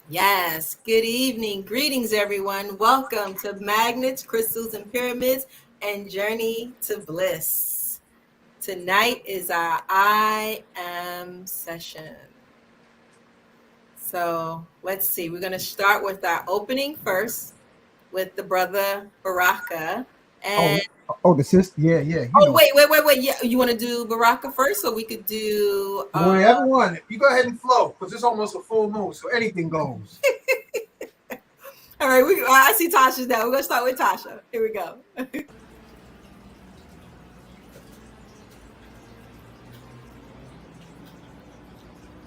Yes, good evening. Greetings, everyone. Welcome to Magnets, Crystals, and Pyramids and Journey to Bliss. Tonight is our I Am session. So let's see. We're going to start with our opening first with the brother Baraka. Oh, And the sister. Yeah. wait. Yeah, you want to do Baraka first, so we could do Whatever one. You go ahead and flow, because it's almost a full moon, so anything goes. all right, I see Tasha's now. We're going to start with Tasha. Here we go.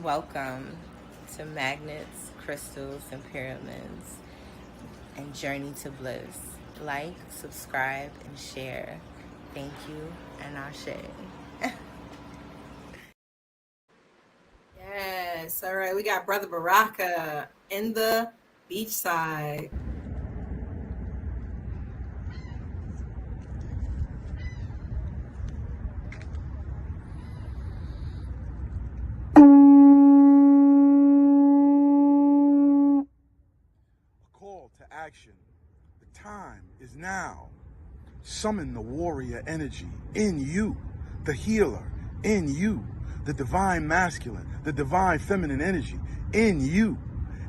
Welcome to Magnets, Crystals, and Pyramids and Journey to Bliss. Like, subscribe, and share. Thank you, and Ashe. Yes. All right. We got Brother Baraka in the beachside. Call to action. The time is now. Summon the warrior energy in you, the healer in you, the divine masculine, the divine feminine energy in you.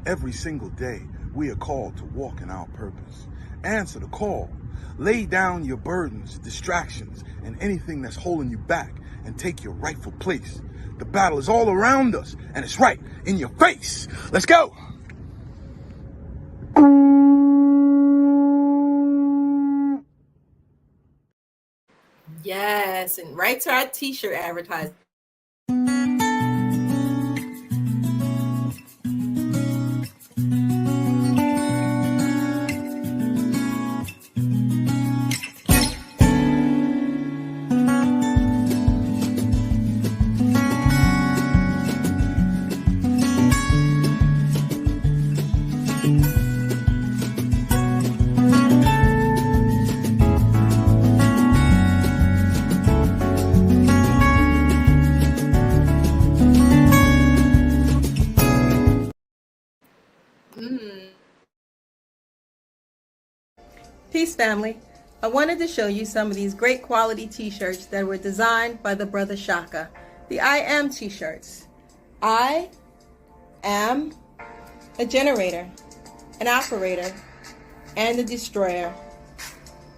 Every single day, we are called to walk in our purpose. Answer the call. Lay down your burdens, distractions, and anything that's holding you back and take your rightful place. The battle is all around us, and it's right in your face. Let's go. Yes. And right to our t-shirt advertising. Peace, family. I wanted to show you some of these great quality t-shirts that were designed by the brother Shaka. The I Am t-shirts. I am a generator, an operator, and a destroyer.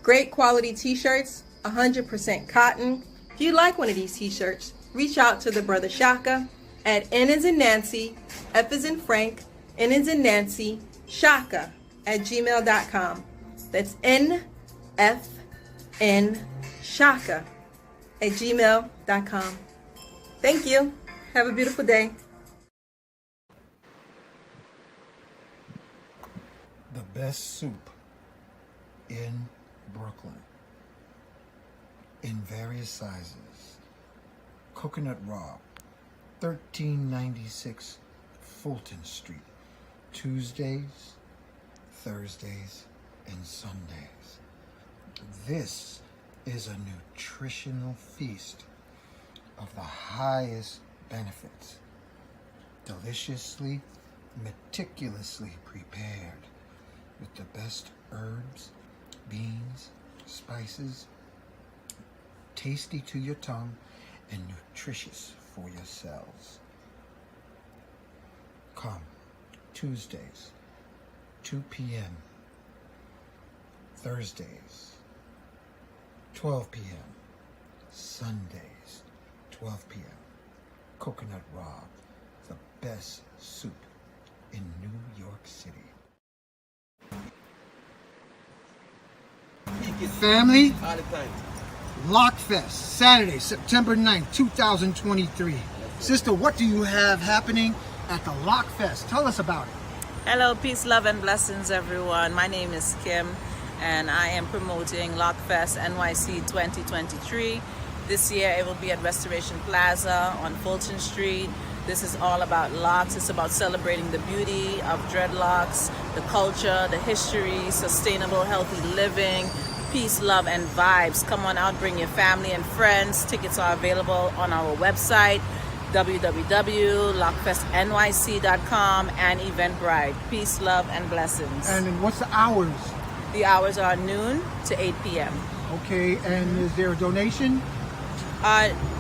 Great quality t-shirts, 100% cotton. If you like one of these t-shirts, reach out to the brother Shaka at N as in Nancy, F as in Frank, N as in Nancy, Shaka at gmail.com. That's NFN Shaka at gmail.com. Thank you. Have a beautiful day. The best soup in Brooklyn, in various sizes. Coconut Raw, 1396 Fulton Street, Tuesdays, Thursdays, and Sundays. This is a nutritional feast of the highest benefits, deliciously, meticulously prepared with the best herbs, beans, spices, tasty to your tongue and nutritious for your cells. Come Tuesdays, 2 p.m., Thursdays, 12 p.m., Sundays, 12 p.m. Coconut Raw, the best soup in New York City. Family, Lockfest, Saturday, September 9th, 2023. Sister, what do you have happening at the Lockfest? Tell us about it. Hello, peace, love, and blessings, everyone. My name is Kim, and I am promoting Lockfest NYC 2023. This year, it will be at Restoration Plaza on Fulton Street. This is all about locks. It's about celebrating the beauty of dreadlocks, the culture, the history, sustainable, healthy living, peace, love, and vibes. Come on out, bring your family and friends. Tickets are available on our website. www.lockfestnyc.com and Eventbrite. Peace, love, and blessings. And then what's the hours? The hours are noon to 8 p.m. Okay, and is there a donation?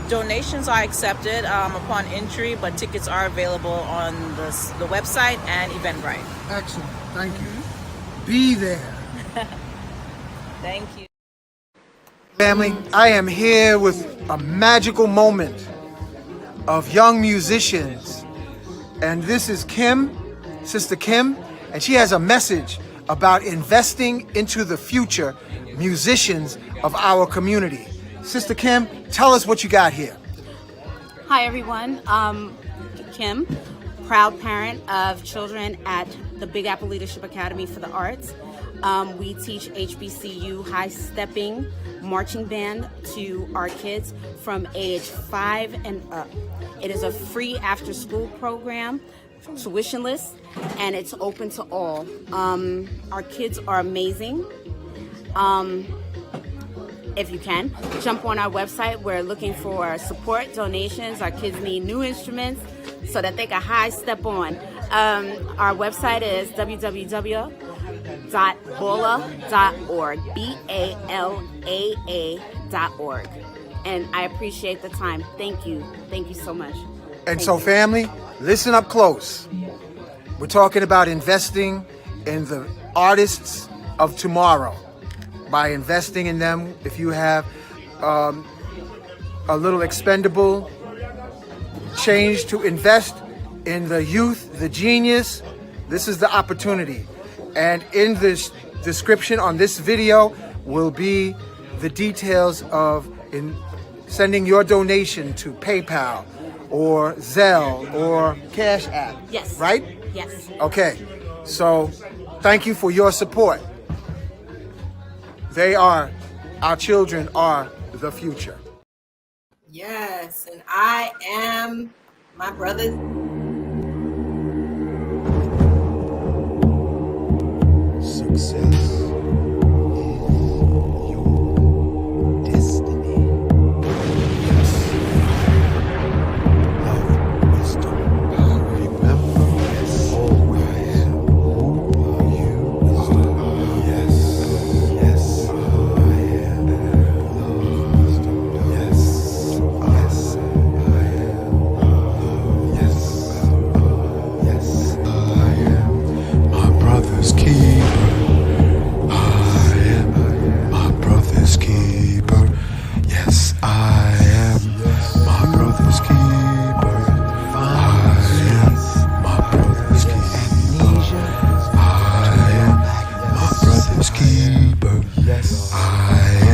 Donations are accepted upon entry, but tickets are available on the website and Eventbrite. Excellent, thank you. Be there. Thank you. Family, I am here with a magical moment of young musicians. And this is Kim, Sister Kim, and she has a message about investing into the future musicians of our community. Sister Kim, tell us what you got here. Hi everyone, Kim, proud parent of children at the Big Apple Leadership Academy for the Arts. We teach HBCU high stepping marching band to our kids from age 5 and up. It is a free after school program, tuitionless, and it's open to all. Our kids are amazing. If you can, jump on our website. We're looking for support, donations. Our kids need new instruments so that they can high step on. Our website is www.balaa.org, BALAA.org. And I appreciate the time. Thank you. Thank you so much. And so family, listen up close. We're talking about investing in the artists of tomorrow. By investing in them, if you have a little expendable change to invest in the youth, the genius, this is the opportunity. And in this description on this video will be the details of sending your donation to PayPal or Zelle or Cash App. Yes. Right? Yes. Okay. So thank you for your support. Our children are the future. Yes, and I am my brother. Success. My brother's keeper, yes, I am.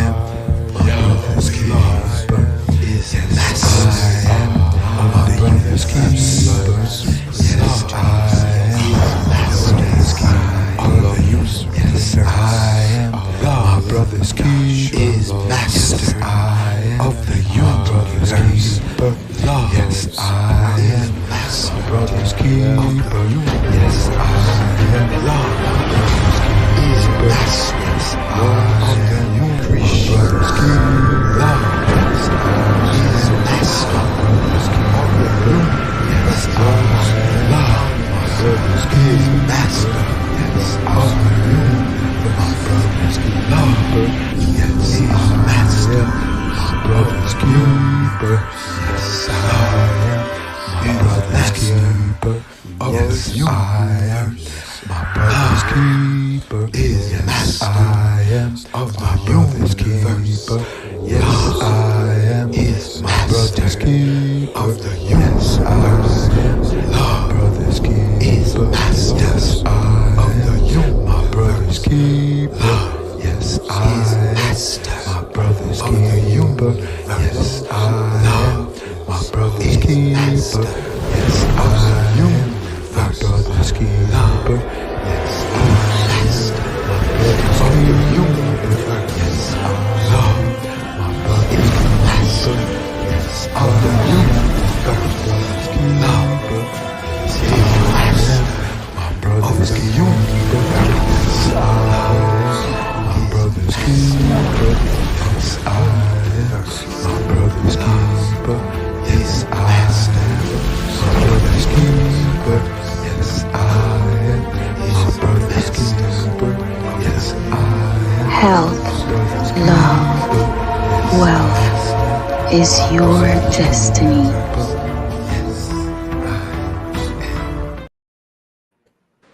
is your destiny.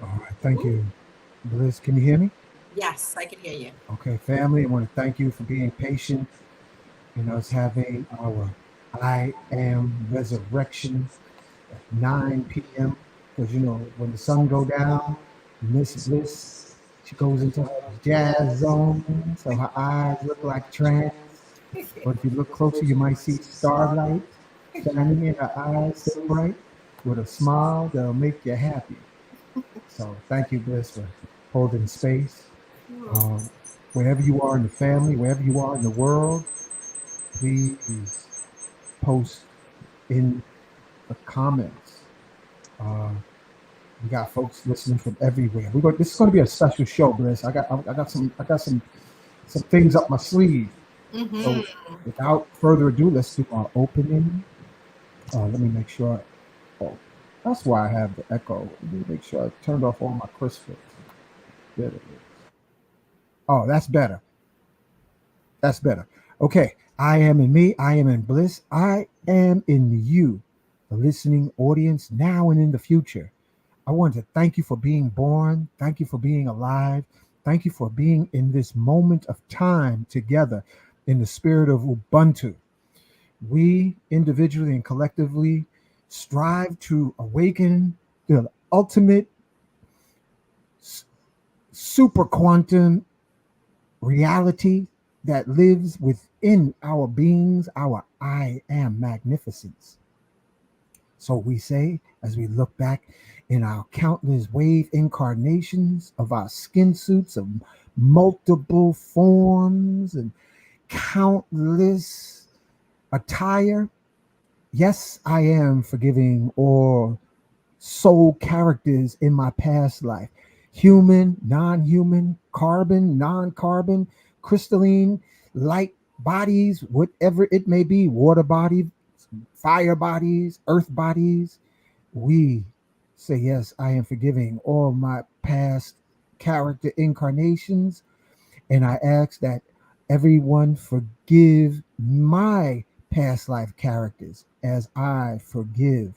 All right, thank you. Bliss, can you hear me? Yes, I can hear you. Okay, family, I want to thank you for being patient and us having our I Am Resurrection at 9 p.m. Because, when the sun go down, Miss Bliss, she goes into her jazz zone, so her eyes look like trance. But if you look closer, you might see starlight shining in her eyes so bright with a smile that'll make you happy. So thank you, Bliss, for holding space. Um, Wherever you are in the family, wherever you are in the world, please post in the comments. Uh, we got folks listening from everywhere. This is going to be a special show, Bliss. I got some things up my sleeve. So without further ado, let's do our opening. Let me make sure. Oh, that's why I have the echo. Let me make sure I turned off all my crystals. There it is. Oh, that's better. That's better. Okay. I am in me. I am in bliss. I am in you, the listening audience, now and in the future. I want to thank you for being born. Thank you for being alive. Thank you for being in this moment of time together in the spirit of Ubuntu. We individually and collectively strive to awaken the ultimate super quantum reality that lives within our beings, our I am magnificence. So we say, as we look back in our countless wave incarnations of our skin suits of multiple forms and countless attire, yes, I am forgiving all soul characters in my past life. Human, non-human, carbon, non-carbon, crystalline, light bodies, whatever it may be, water bodies, fire bodies, earth bodies. We say, yes, I am forgiving all my past character incarnations. And I ask that everyone forgive my past life characters as I forgive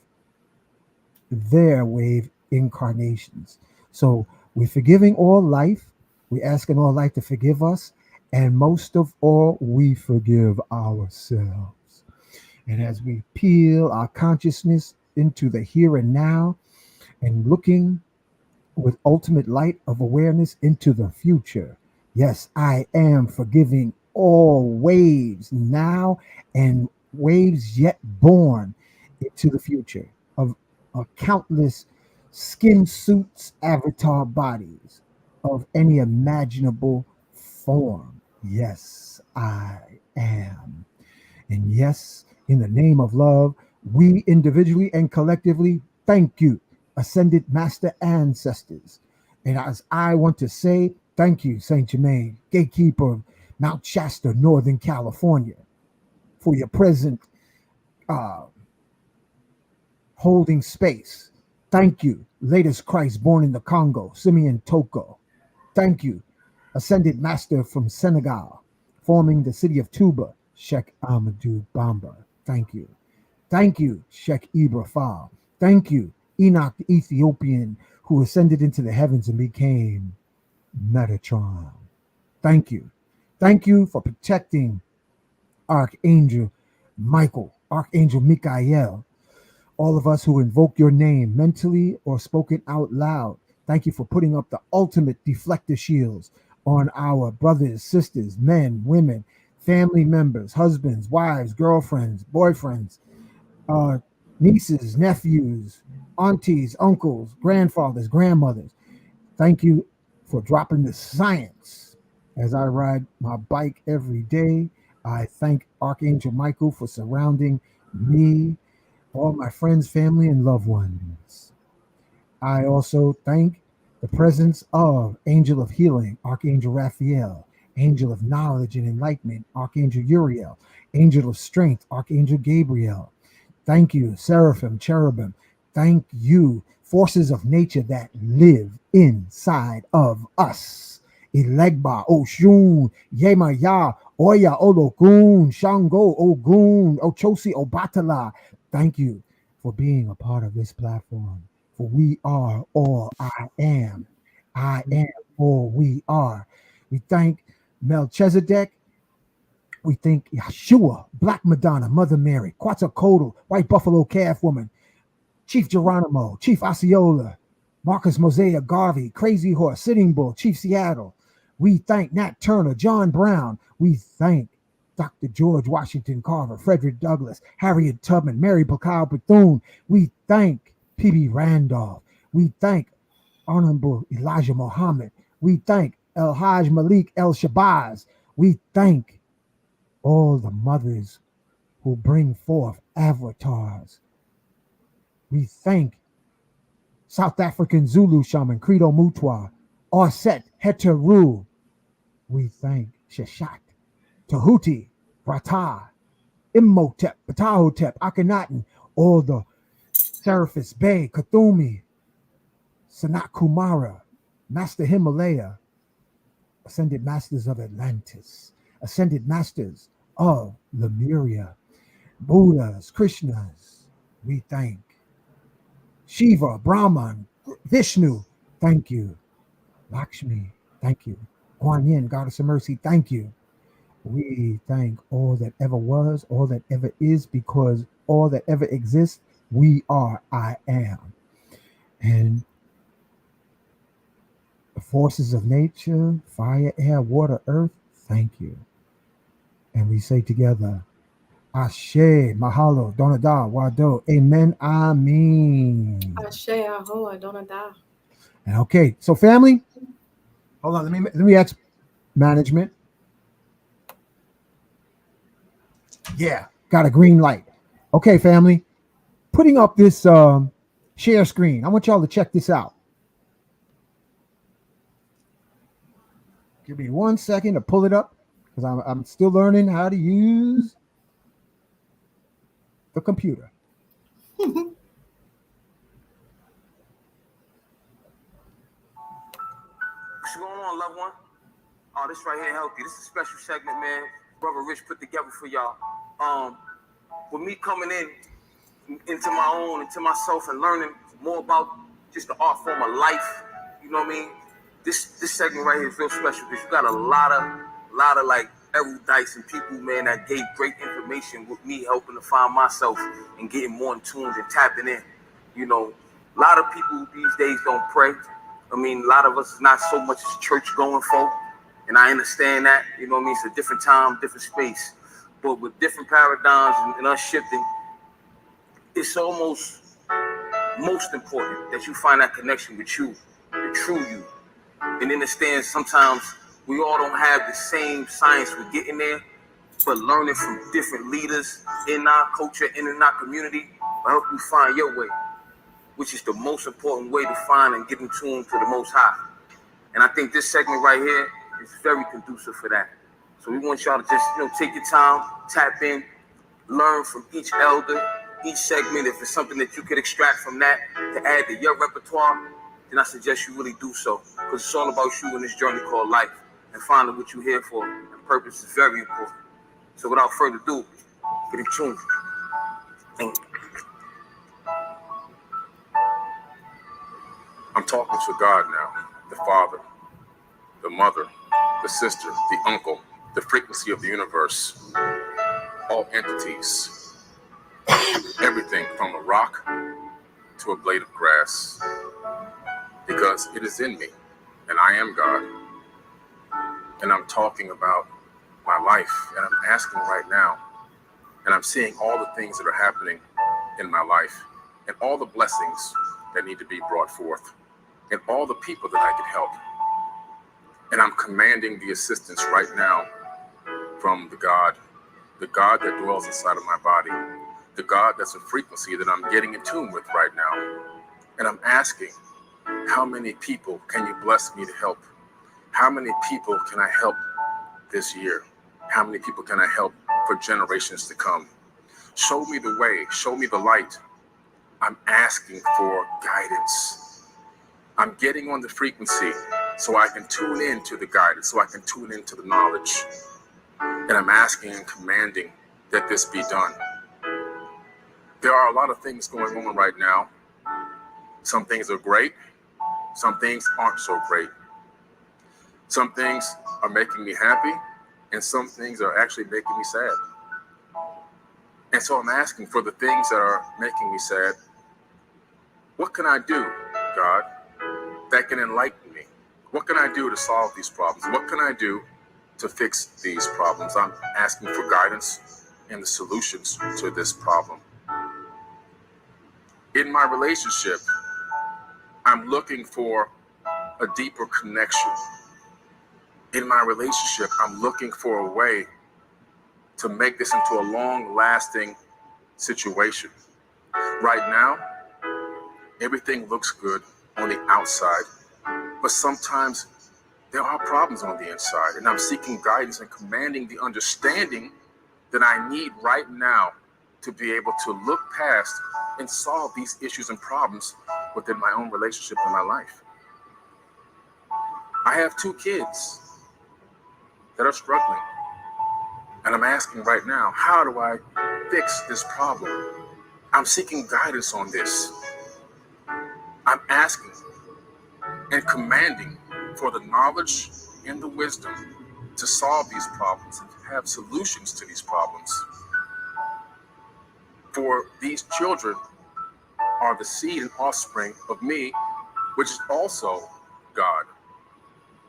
their wave incarnations. So we're forgiving all life. We're asking all life to forgive us. And most of all, we forgive ourselves. And as we peel our consciousness into the here and now and looking with ultimate light of awareness into the future, yes, I am forgiving all waves now and waves yet born into the future of countless skin suits, avatar bodies of any imaginable form. Yes, I am. And yes, in the name of love, we individually and collectively thank you, ascended master ancestors. And as I want to say, thank you, Saint Germain, gatekeeper of Mount Shasta, Northern California, for your present uh, holding space. Thank you, latest Christ born in the Congo, Simeon Toko. Thank you, ascended master from Senegal, forming the city of Tuba, Sheikh Amadou Bamba. Thank you. Thank you, Sheikh Ibrahim. Thank you, Enoch the Ethiopian, who ascended into the heavens and became Metatron. Thank you. Thank you for protecting Archangel Michael, Archangel Michael, all of us who invoke your name mentally or spoken out loud. Thank you for putting up the ultimate deflector shields on our brothers, sisters, men, women, family members, husbands, wives, girlfriends, boyfriends, uh, nieces, nephews, aunties, uncles, grandfathers, grandmothers. Thank you for dropping the science as I ride my bike every day. I thank Archangel Michael for surrounding me, all my friends, family, and loved ones. I also thank the presence of Angel of Healing, Archangel Raphael, Angel of Knowledge and Enlightenment, Archangel Uriel, Angel of Strength, Archangel Gabriel. Thank you, Seraphim, Cherubim. Thank you, forces of nature that live inside of us. Ilegba, Oshun, Yemaya, Oya, Ologun, Shango, Ogun, Ochosi, Obatala. Thank you for being a part of this platform. For we are all I am. I am all we are. We thank Melchizedek. We thank Yeshua, Black Madonna, Mother Mary, Quetzalcoatl, White Buffalo Calf Woman, Chief Geronimo, Chief Osceola, Marcus Mosiah Garvey, Crazy Horse, Sitting Bull, Chief Seattle. We thank Nat Turner, John Brown. We thank Dr. George Washington Carver, Frederick Douglass, Harriet Tubman, Mary Bacall Bethune. We thank P.B. Randolph. We thank Honorable Elijah Muhammad. We thank El Haj Malik El Shabazz. We thank all the mothers who bring forth avatars. We thank South African Zulu shaman Credo Mutwa, Orset Heteru. We thank Sheshat, Tahuti, Rata, Imhotep, Ptahotep, Akhenaten, all the Seraphis Bey, Kathumi, Sanat Kumara, Master Himalaya, Ascended Masters of Atlantis, Ascended Masters of Lemuria, Buddhas, Krishnas. We thank Shiva, Brahman, Vishnu. Thank you. Lakshmi. Thank you. Kuan Yin, Goddess of Mercy. Thank you. We thank all that ever was, all that ever is, because all that ever exists, we are, I am. And the forces of nature, fire, air, water, earth, thank you. And we say together, Ashe, Mahalo, Donada, Wado, Amen, Amen. Ashe, Aho, Adonada. And okay, so family, hold on, let me ask management. Yeah, got a green light. Okay, family, putting up this share screen. I want y'all to check this out. Give me 1 second to pull it up because I'm still learning how to use the computer. What's going on, loved one? Oh, this right here help you. This is a special segment, man. Brother Rich put together for y'all. With me coming into my own, into myself, and learning more about just the art form of life. You know what I mean? This segment right here is real special because you got a lot of like erudites and people, man, that gave great information with me helping to find myself and getting more in tune and tapping in. You know, a lot of people these days don't pray. I mean, a lot of us is not so much as church going folk, and I understand that. You know what I mean? It's a different time, different space, but with different paradigms and us shifting, it's almost most important that you find that connection with you, the true you, and understand sometimes we all don't have the same science for getting there, but learning from different leaders in our culture and in our community will help you find your way, which is the most important way to find and get in tune to the Most High. And I think this segment right here is very conducive for that. So we want y'all to just, take your time, tap in, learn from each elder, each segment. If it's something that you could extract from that to add to your repertoire, then I suggest you really do so, because it's all about you in this journey called life and finding what you're here for. And purpose is very important. So without further ado, get in tune. Thank you. I'm talking to God now, the Father, the Mother, the Sister, the Uncle, the frequency of the universe, all entities, everything from a rock to a blade of grass, because it is in me, and I am God, and I'm talking about my life, and I'm asking right now, and I'm seeing all the things that are happening in my life, and all the blessings that need to be brought forth, and all the people that I can help. And I'm commanding the assistance right now from the God that dwells inside of my body, the God that's a frequency that I'm getting in tune with right now. And I'm asking, how many people can you bless me to help? How many people can I help this year? How many people can I help for generations to come? Show me the way, show me the light. I'm asking for guidance. I'm getting on the frequency so I can tune into the guidance, so I can tune into the knowledge. And I'm asking and commanding that this be done. There are a lot of things going on right now. Some things are great. Some things aren't so great. Some things are making me happy, and some things are actually making me sad. And so I'm asking for the things that are making me sad. What can I do, God, that can enlighten me? What can I do to solve these problems? What can I do to fix these problems? I'm asking for guidance and the solutions to this problem. In my relationship, I'm looking for a deeper connection. In my relationship, I'm looking for a way to make this into a long-lasting situation. Right now, everything looks good on the outside, but sometimes there are problems on the inside, and I'm seeking guidance and commanding the understanding that I need right now to be able to look past and solve these issues and problems within my own relationship and my life. I have 2 kids that are struggling, and I'm asking right now, how do I fix this problem? I'm seeking guidance on this. I'm asking and commanding for the knowledge and the wisdom to solve these problems and have solutions to these problems. For these children are the seed and offspring of me, which is also God.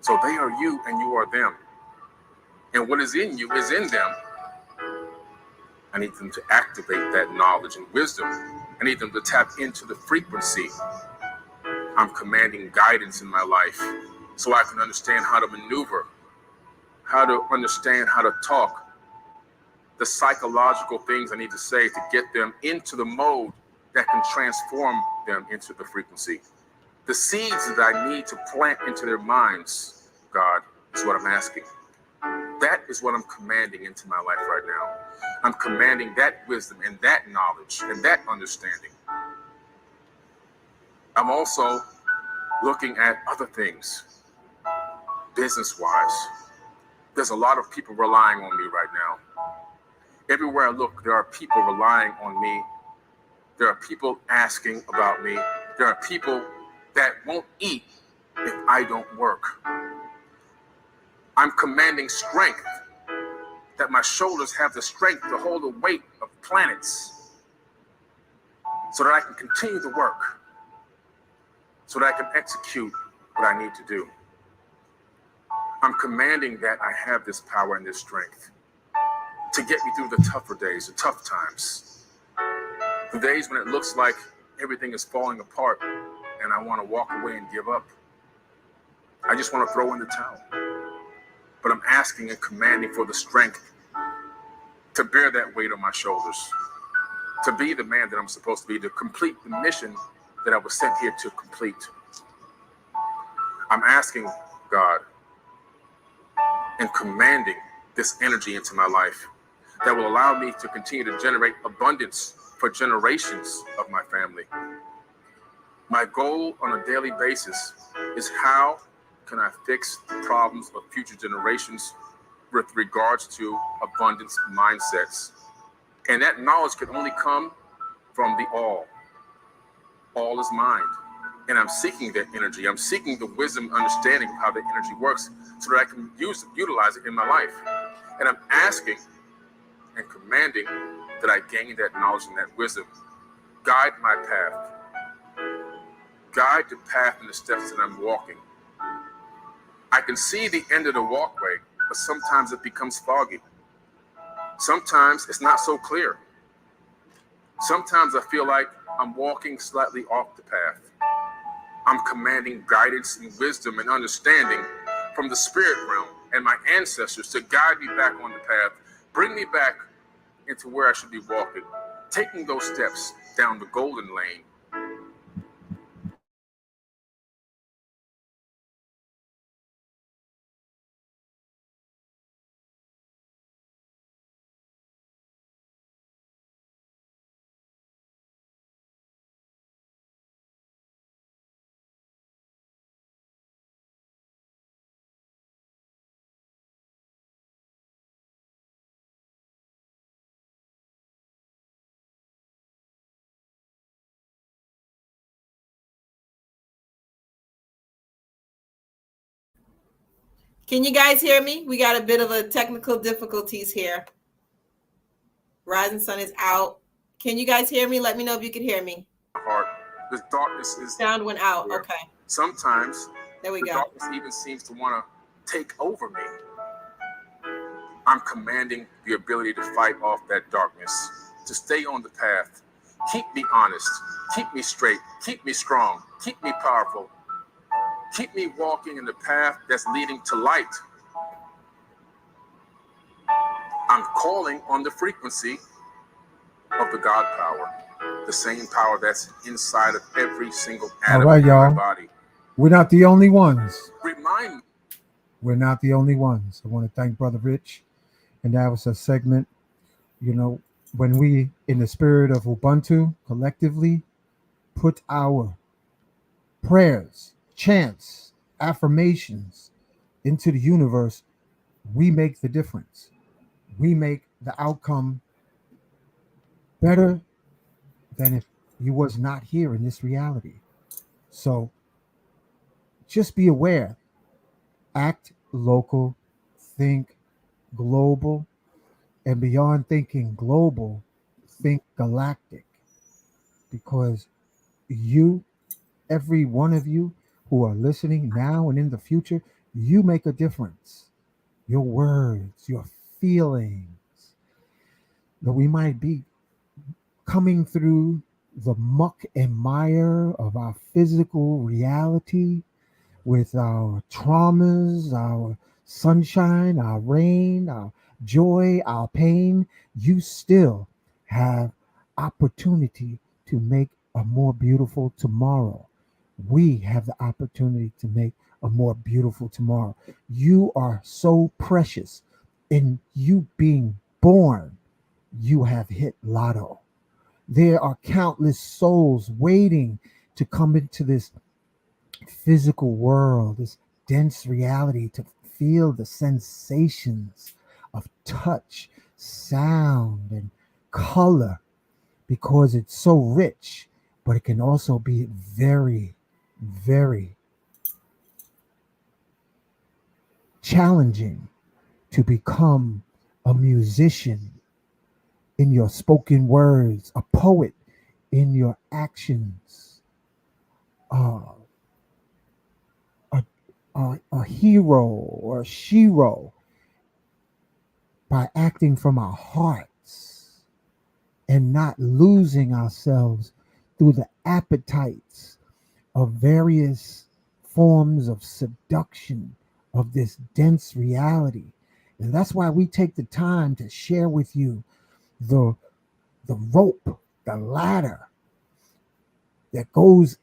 So they are you and you are them. And what is in you is in them. I need them to activate that knowledge and wisdom. I need them to tap into the frequency. I'm commanding guidance in my life so I can understand how to maneuver, how to understand how to talk, the psychological things I need to say to get them into the mode that can transform them into the frequency. The seeds that I need to plant into their minds, God, is what I'm asking. That is what I'm commanding into my life right now. I'm commanding that wisdom and that knowledge and that understanding. I'm also looking at other things, business-wise. There's a lot of people relying on me right now. Everywhere I look, there are people relying on me. There are people asking about me. There are people that won't eat if I don't work. I'm commanding strength, that my shoulders have the strength to hold the weight of planets so that I can continue to work, so that I can execute what I need to do. I'm commanding that I have this power and this strength to get me through the tougher days, the tough times, the days when it looks like everything is falling apart and I want to walk away and give up. I just want to throw in the towel. But I'm asking and commanding for the strength to bear that weight on my shoulders, to be the man that I'm supposed to be, to complete the mission that I was sent here to complete. I'm asking God and commanding this energy into my life that will allow me to continue to generate abundance for generations of my family. My goal on a daily basis is how can I fix the problems of future generations with regards to abundance mindsets. And that knowledge can only come from the all. All is mind. And I'm seeking that energy. I'm seeking the wisdom and understanding of how that energy works so that I can utilize it in my life. And I'm asking and commanding that I gain that knowledge and that wisdom. Guide my path. Guide the path and the steps that I'm walking. I can see the end of the walkway, but sometimes it becomes foggy. Sometimes it's not so clear. Sometimes I feel like I'm walking slightly off the path. I'm commanding guidance and wisdom and understanding from the spirit realm and my ancestors to guide me back on the path, bring me back into where I should be walking, taking those steps down the golden lane Can you guys hear me? We got a bit of a technical difficulties here. Rising sun is out. Can you guys hear me? Let me know if you can hear me. Heart. This darkness is Sound went out. there. Okay. Sometimes There we the go. darkness even seems to want to take over me. I'm commanding the ability to fight off that darkness, to stay on the path. Keep me honest, keep me straight, keep me strong, keep me powerful, keep me walking in the path that's leading to light. I'm calling on the frequency of the God power, the same power that's inside of every single All atom right, in my y'all. body. We're not the only ones. Remind me. We're not the only ones. I want to thank Brother Rich. And that was a segment, when we, in the spirit of Ubuntu, collectively put our prayers, chants, affirmations into the universe, we make the difference. We make the outcome better than if you was not here in this reality. So just be aware. Act local, think global, and beyond thinking global, think galactic. Because you, every one of you who are listening now and in the future, you make a difference. Your words, your feelings, that we might be coming through the muck and mire of our physical reality with our traumas, our sunshine, our rain, our joy, our pain. You still have opportunity to make a more beautiful tomorrow. We have the opportunity to make a more beautiful tomorrow. You are so precious. In you being born, you have hit lotto. There are countless souls waiting to come into this physical world, this dense reality, to feel the sensations of touch, sound, and color, because it's so rich, but it can also be very, very challenging to become a musician in your spoken words, a poet in your actions, uh, a hero or a shero by acting from our hearts and not losing ourselves through the appetites of various forms of seduction of this dense reality. And that's why we take the time to share with you the rope, the ladder that goes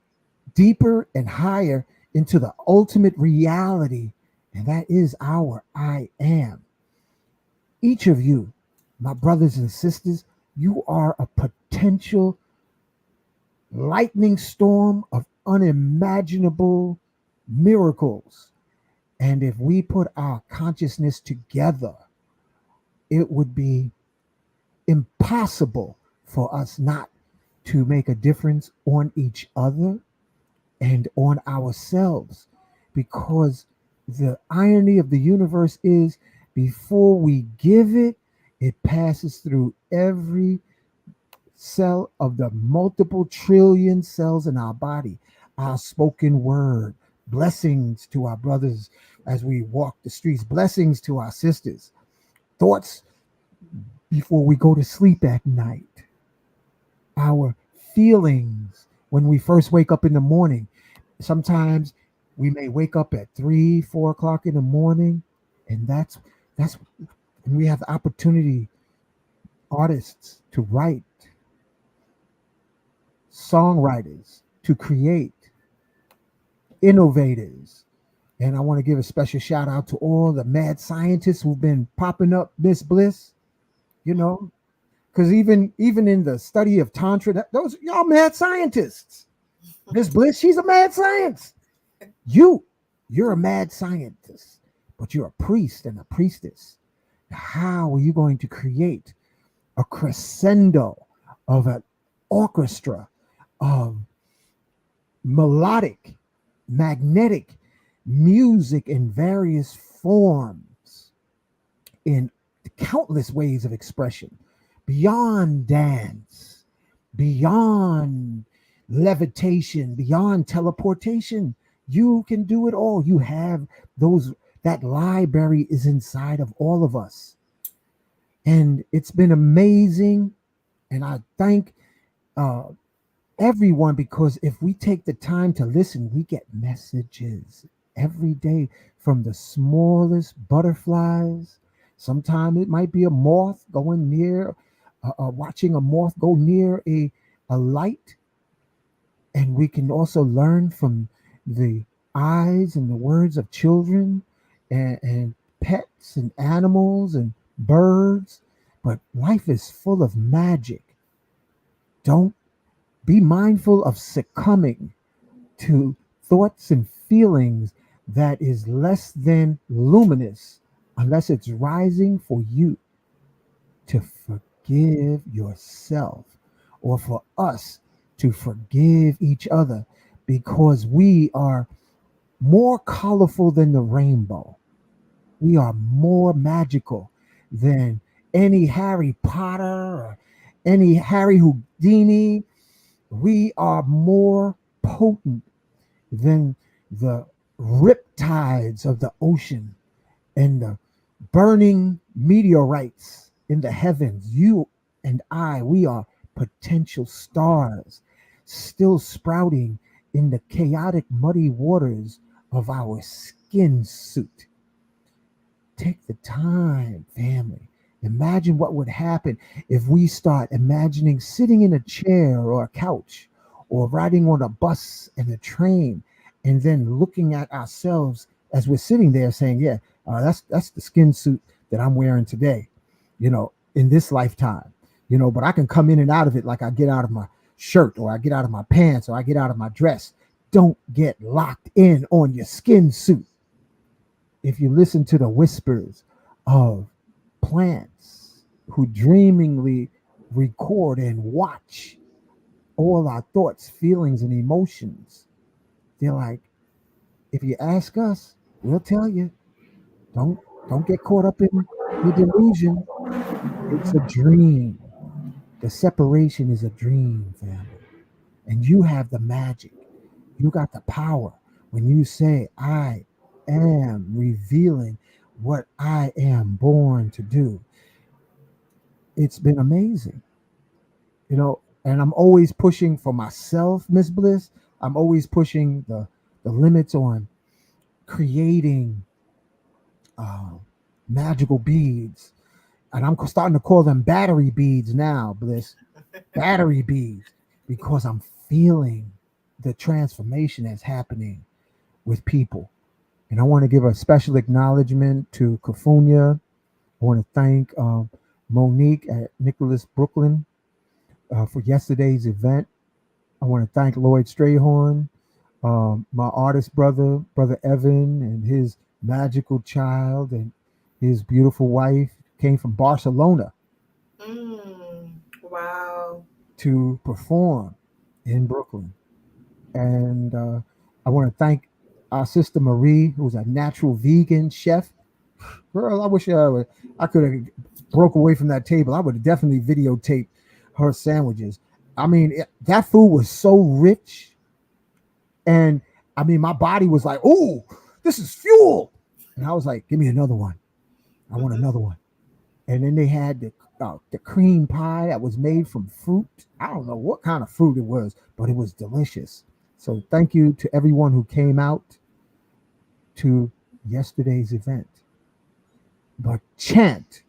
deeper and higher into the ultimate reality, and that is our I am. Each of you, my brothers and sisters, you are a potential lightning storm of unimaginable miracles. And if we put our consciousness together, it would be impossible for us not to make a difference on each other and on ourselves. Because the irony of the universe is, before we give it, it passes through every cell of the multiple trillion cells in our body. Our spoken word, blessings to our brothers as we walk the streets, blessings to our sisters, thoughts before we go to sleep at night, our feelings when we first wake up in the morning. Sometimes we may wake up at 3, 4 o'clock in the morning, and that's when we have the opportunity, artists, to write, songwriters to create, innovators. And I want to give a special shout out to all the mad scientists who've been popping up, Miss Bliss, because even in the study of Tantra, those y'all mad scientists. Miss Bliss, she's a mad science. You're a mad scientist, but you're a priest and a priestess. How are you going to create a crescendo of an orchestra of melodic, magnetic music in various forms, in countless ways of expression, beyond dance, beyond levitation, beyond teleportation. You can do it all. You have those, that library is inside of all of us. And it's been amazing. And I thank uh, everyone, because if we take the time to listen, we get messages every day from the smallest butterflies. Sometimes it might be a moth going near, watching a moth go near a light. And we can also learn from the eyes and the words of children, and pets and animals and birds. But life is full of magic. Don't be mindful of succumbing to thoughts and feelings that is less than luminous, unless it's rising for you to forgive yourself, or for us to forgive each other, because we are more colorful than the rainbow. We are more magical than any Harry Potter or any Harry Houdini. We are more potent than the riptides of the ocean and the burning meteorites in the heavens. You and I, we are potential stars still sprouting in the chaotic, muddy waters of our skin suit. Take the time, family. Imagine what would happen if we start imagining sitting in a chair or a couch, or riding on a bus and a train, and then looking at ourselves as we're sitting there saying, yeah, that's the skin suit that I'm wearing today, in this lifetime. But I can come in and out of it, like I get out of my shirt, or I get out of my pants, or I get out of my dress. Don't get locked in on your skin suit. If you listen to the whispers of plants who dreamingly record and watch all our thoughts, feelings, and emotions, they're like, if you ask us, we'll tell you. Don't don't get caught up in the delusion. It's a dream. The separation is a dream, family. And you have the magic. You got the power when you say, I am revealing what I am born to do. It's been amazing, and I'm always pushing for myself, Miss Bliss. I'm always pushing the limits on creating uh, magical beads. And I'm starting to call them battery beads now, Bliss. Battery beads, because I'm feeling the transformation that's happening with people. And I want to give a special acknowledgement to Kafunya. I want to thank Monique at Nicholas Brooklyn for yesterday's event. I want to thank Lloyd Strayhorn, my artist brother Evan, and his magical child and his beautiful wife came from Barcelona Wow. to perform in Brooklyn. And I want to thank our sister Marie, who's a natural vegan chef. Girl, I wish I could have broke away from that table. I would have definitely videotaped her sandwiches. I mean, that food was so rich, and I mean, my body was like, "Oh, this is fuel," and I was like, "Give me another one. I want another one." And then they had the cream pie that was made from fruit. I don't know what kind of fruit it was, but it was delicious. So thank you to everyone who came out to yesterday's event. But chant,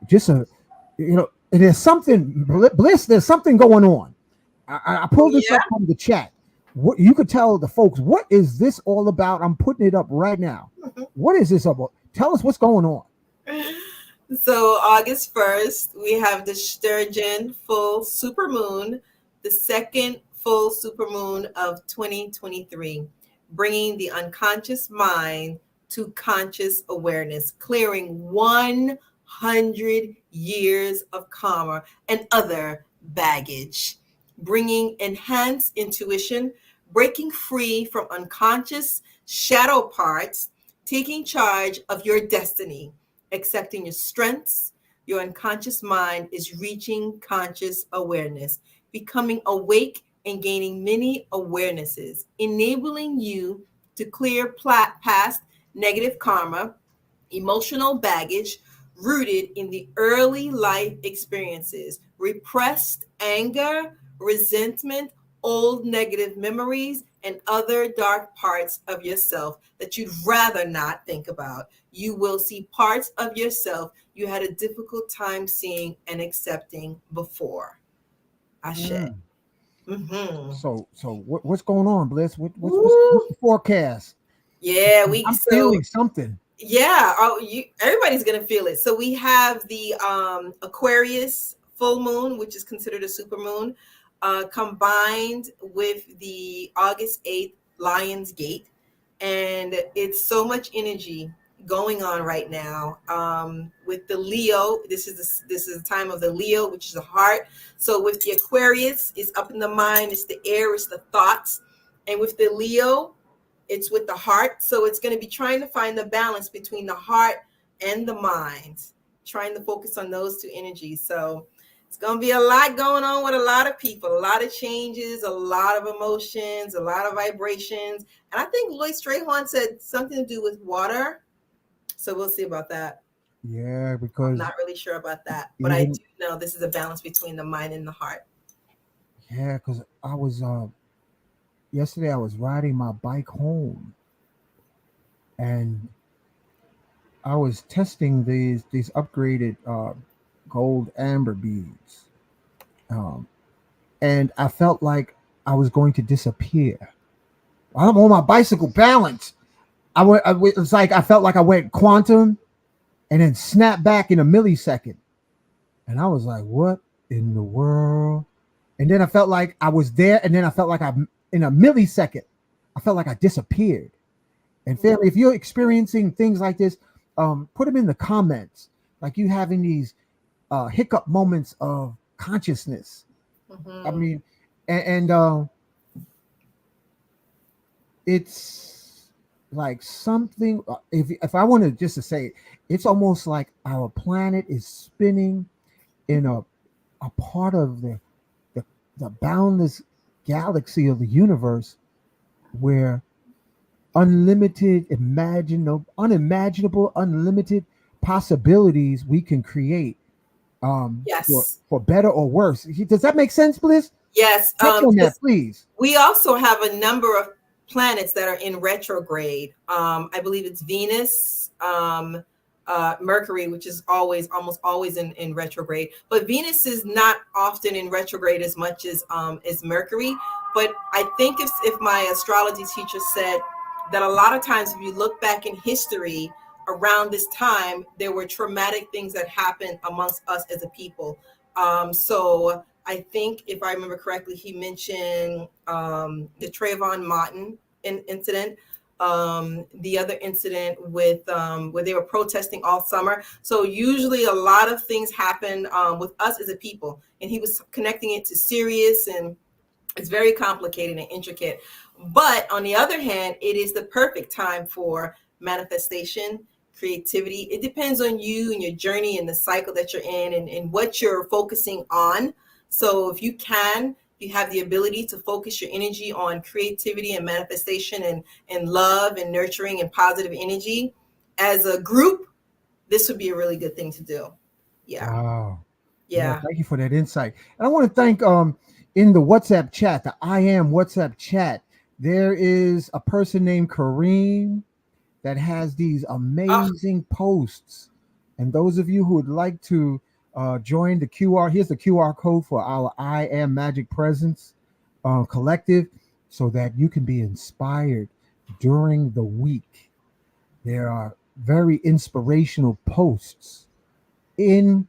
just there's something, Bliss. There's something going on. I pulled this up from the chat. What you could tell the folks, what is this all about? I'm putting it up right now. What is this about? Tell us what's going on. So August 1st, we have the Sturgeon full supermoon, the second full supermoon of 2023, bringing the unconscious mind to conscious awareness, clearing 100 years of karma and other baggage, bringing enhanced intuition, breaking free from unconscious shadow parts, taking charge of your destiny, accepting your strengths. Your unconscious mind is reaching conscious awareness, becoming awake and gaining many awarenesses, enabling you to clear past negative karma, emotional baggage rooted in the early life experiences, repressed anger, resentment, old negative memories, and other dark parts of yourself that you'd rather not think about. You will see parts of yourself you had a difficult time seeing and accepting before. Ashe. Mm. Mm-hmm. So what's going on, Bliss? What's the forecast? Yeah, I'm feeling something. everybody's gonna feel it. So we have the Aquarius full moon, which is considered a super moon, combined with the August 8th Lion's Gate, and it's so much energy going on right now. With the Leo, this is the time of the Leo, which is the heart. So with the Aquarius, it's up in the mind, it's the air, it's the thoughts, and with the Leo, it's with the heart. So it's going to be trying to find the balance between the heart and the mind, trying to focus on those two energies. So it's going to be a lot going on with a lot of people, a lot of changes, a lot of emotions, a lot of vibrations. And I think Lloyd Strayhorn said something to do with water. So we'll see about that. Yeah, I'm because not really sure about that, but I do know this is a balance between the mind and the heart. yeah, because I was yesterday I was riding my bike home and I was testing these upgraded gold amber beads, um, and I felt like I was going to disappear. I'm on my bicycle balance. It's like I felt like I went quantum and then snapped back in a millisecond, and I was like, "What in the world?" And then I felt like I was there, and then I felt like in a millisecond, I felt like I disappeared. And family, if you're experiencing things like this, put them in the comments. Like you having these hiccup moments of consciousness. I Mm-hmm. mean, and it's like something. If I wanted just to say it, it's almost like our planet is spinning in a part of the the boundless galaxy of the universe where unlimited, unimaginable, unlimited possibilities we can create Yes. for better or worse. Does that make sense, Bliss? Yes. Touch on that, please. We also have a number of planets that are in retrograde. I believe it's Venus, Mercury, which is almost always in retrograde. But Venus is not often in retrograde as much as Mercury. But I think if my astrology teacher said that a lot of times, if you look back in history, around this time, there were traumatic things that happened amongst us as a people. So I think, if I remember correctly, he mentioned the Trayvon Martin incident, the other incident with where they were protesting all summer. So usually a lot of things happen with us as a people, and he was connecting it to Sirius, and it's very complicated and intricate. But on the other hand, it is the perfect time for manifestation, creativity. It depends on you and your journey and the cycle that you're in, and what you're focusing on. So if you have the ability to focus your energy on creativity and manifestation and love and nurturing and positive energy as a group, this would be a really good thing to do. Yeah. Wow. Yeah, Yeah. thank you for that insight. And I want to thank in the WhatsApp chat, the I am WhatsApp chat, there is a person named Kareem that has these Oh, amazing posts. And those of you who would like to join the QR, here's the QR code for our I Am Magic Presence collective so that you can be inspired during the week. There are very inspirational posts in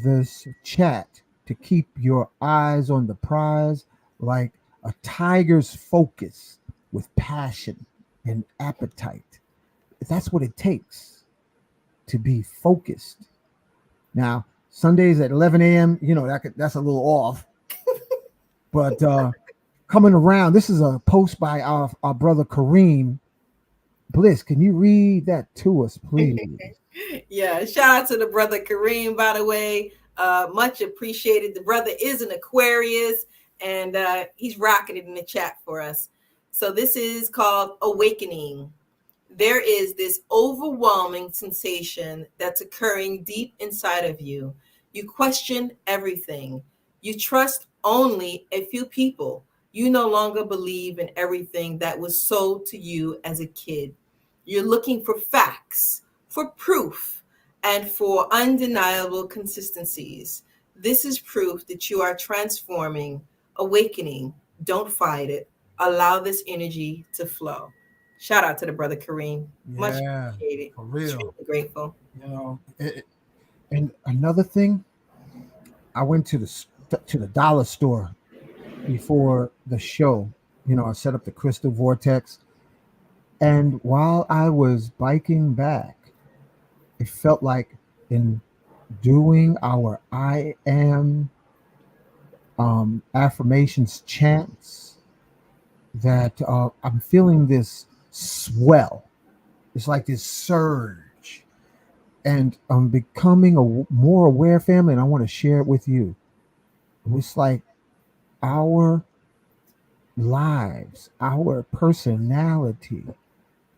this chat to keep your eyes on the prize, like a tiger's focus with passion and appetite. That's what it takes to be focused. Now, Sundays at 11 a.m., that's a little off, but coming around. This is a post by our brother Kareem Bliss. Can you read that to us, please? Yeah, shout out to the brother Kareem, by the way. Much appreciated. The brother is an Aquarius, and he's rocking it in the chat for us. So this is called Awakening. There is this overwhelming sensation that's occurring deep inside of you. You question everything. You trust only a few people. You no longer believe in everything that was sold to you as a kid. You're looking for facts, for proof, and for undeniable consistencies. This is proof that you are transforming, awakening. Don't fight it. Allow this energy to flow. Shout out to the brother Kareem. Much Yeah, appreciated. for real. Extremely grateful. You know, and another thing, I went to the dollar store before the show. You know, I set up the crystal vortex, and while I was biking back, it felt like in doing our I am affirmations chants that I'm feeling this swell. It's like this surge, and I'm becoming a more aware family, and I want to share it with you. It's like our lives, our personality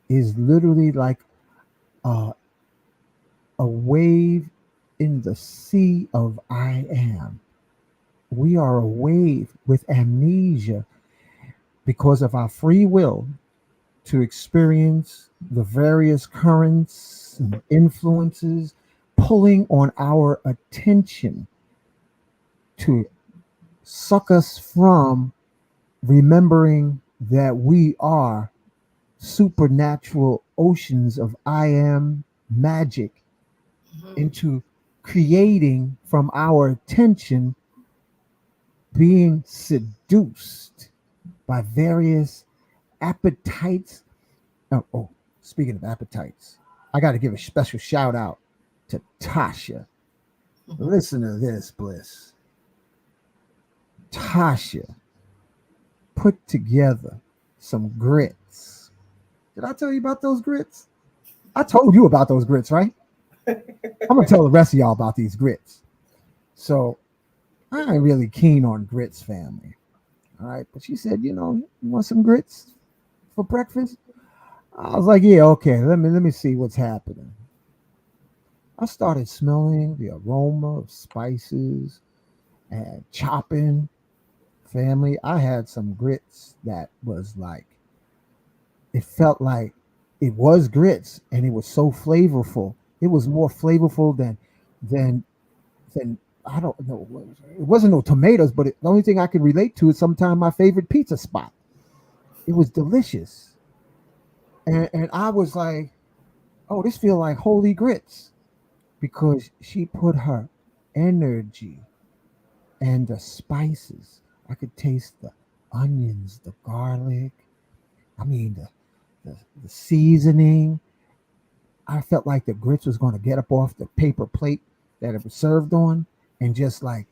is literally like a, a wave in the sea of I am. We are a wave with amnesia because of our free will to experience the various currents and influences pulling on our attention to suck us from remembering that we are supernatural oceans of I am magic into creating from our attention being seduced by various appetites. Speaking of appetites, I got to give a special shout out to Tasha. Listen to this, Bliss. Tasha put together some grits. Did I tell you about those grits? I told you about those grits, right? I'm going to tell the rest of y'all about these grits. So I ain't really keen on grits, family. All right. But she said, you want some grits for breakfast? I was like, yeah, okay. Let me see what's happening. I started smelling the aroma of spices and chopping. Family, I had some grits that was like, it felt like it was grits, and it was so flavorful. It was more flavorful than I don't know. It wasn't no tomatoes, but the only thing I could relate to is sometimes my favorite pizza spot. It was delicious, and I was like, oh, this feel like holy grits, because she put her energy and the spices. I could taste the onions, the garlic. I mean, the seasoning. I felt like the grits was going to get up off the paper plate that it was served on and just like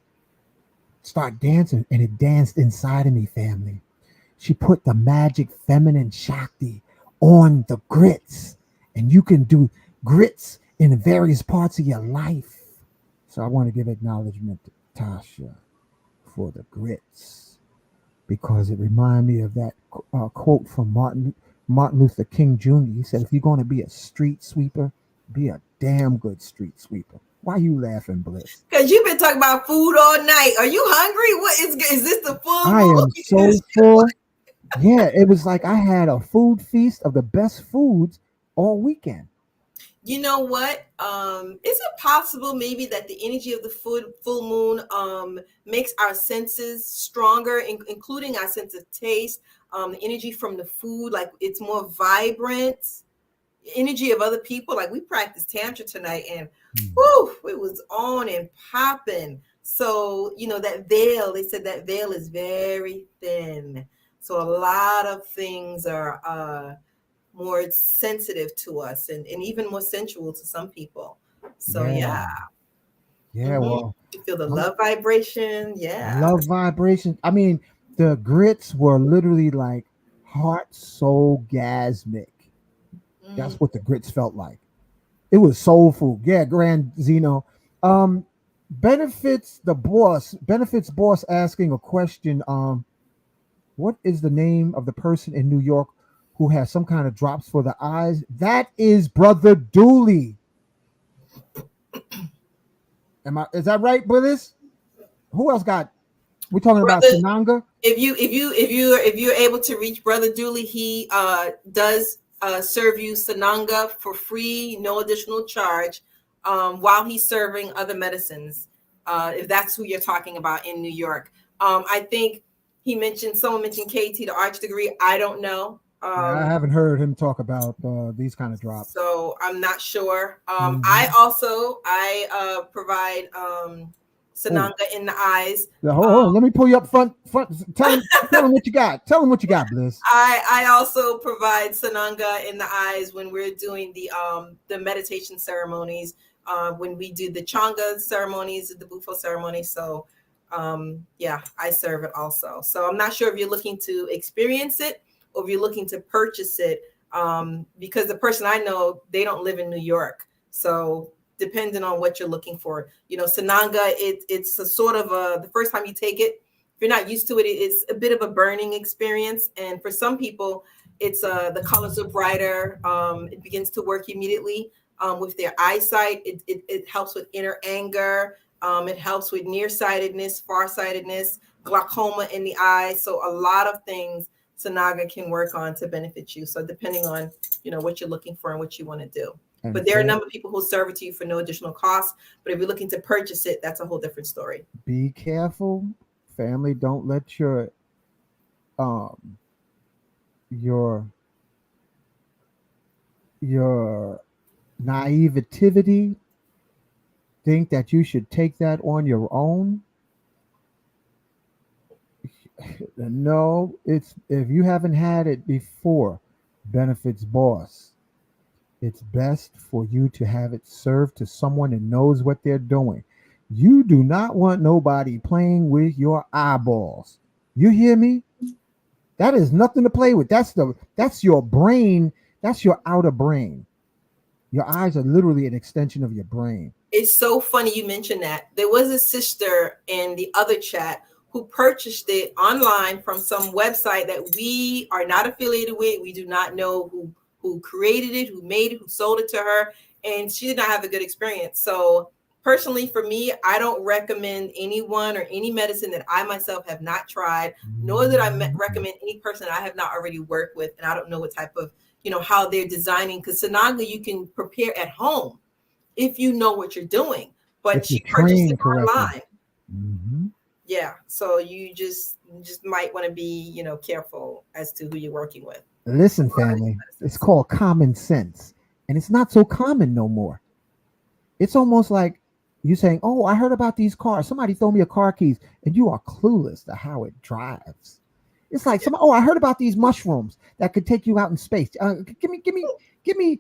start dancing. And it danced inside of me, family. She put the magic feminine Shakti on the grits. And you can do grits in various parts of your life. So I want to give acknowledgement to Tasha for the grits, because it reminded me of that quote from Martin Luther King Jr. He said, if you're going to be a street sweeper, be a damn good street sweeper. Why you laughing, Bliss? Because you've been talking about food all night. Are you hungry? What is this the full I am so full. Yeah, it was like I had a food feast of the best foods all weekend. You know what? Is it possible maybe that the energy of the full moon makes our senses stronger, including our sense of taste, the energy from the food, like it's more vibrant, energy of other people. Like we practiced Tantra tonight and whoo, it was on and popping. So, that veil, they said that veil is very thin. So a lot of things are more sensitive to us and even more sensual to some people. So yeah. Well, you feel the love vibration. Yeah. Love vibration. I mean, The grits were literally like heart soul gasmic. That's what the grits felt like. It was soul food. Yeah, Grand Zeno. Um, benefits boss asking a question. What is the name of the person in New York who has some kind of drops for the eyes? That is Brother Dooley. Is that right, brothers? Who else got? We're talking about Brother, Sananga. if you're able to reach Brother Dooley, he does serve you Sananga for free, no additional charge, while he's serving other medicines. If that's who you're talking about in New York, I think someone mentioned KT, the arch degree. I don't know. Yeah, I haven't heard him talk about these kind of drops. So I'm not sure. Mhm. I provide Oh, Sananga in the eyes. yeah, hold on. Let me pull you up front. Tell him what you got. Tell him what you got, Bliss. I also provide Sananga in the eyes when we're doing the meditation ceremonies, when we do the Changa ceremonies, the Bufo ceremony. So yeah, I serve it also. So I'm not sure if you're looking to experience it or if you're looking to purchase it, because the person I know, they don't live in New York. So depending on what you're looking for, Sananga, it's a sort of the first time you take it, if you're not used to it, it's a bit of a burning experience. And for some people, it's the colors are brighter. It begins to work immediately with their eyesight. It helps with inner anger. It helps with nearsightedness, farsightedness, glaucoma in the eye. So a lot of things Sanaga can work on to benefit you. So depending on what you're looking for and what you want to do. But there are a number of people who serve it to you for no additional cost. But if you're looking to purchase it, that's a whole different story. Be careful, family. Don't let um your your naivety think that you should take that on your own. No, it's if you haven't had it before, benefits boss. It's best for you to have it served to someone that knows what they're doing. You do not want nobody playing with your eyeballs. You hear me? That is nothing to play with. That's your brain. That's your outer brain. Your eyes are literally an extension of your brain. It's so funny you mentioned that. There was a sister in the other chat who purchased it online from some website that we are not affiliated with. We do not know who created it, who made it, who sold it to her, and she did not have a good experience. So personally, for me, I don't recommend anyone or any medicine that I myself have not tried, nor that I recommend any person that I have not already worked with, and I don't know what type of, how they're designing. Because Sanaga, you can prepare at home if you know what you're doing, but If you she purchased it train correctly. online. Mhm. Yeah, so you just might want to be careful as to who you're working with. Listen, family, it's called common sense, and it's not so common no more. It's almost like you saying, "Oh, I heard about these cars. Somebody throw me a car keys," and you are clueless to how it drives. It's like "Oh, I heard about these mushrooms that could take you out in space. Give me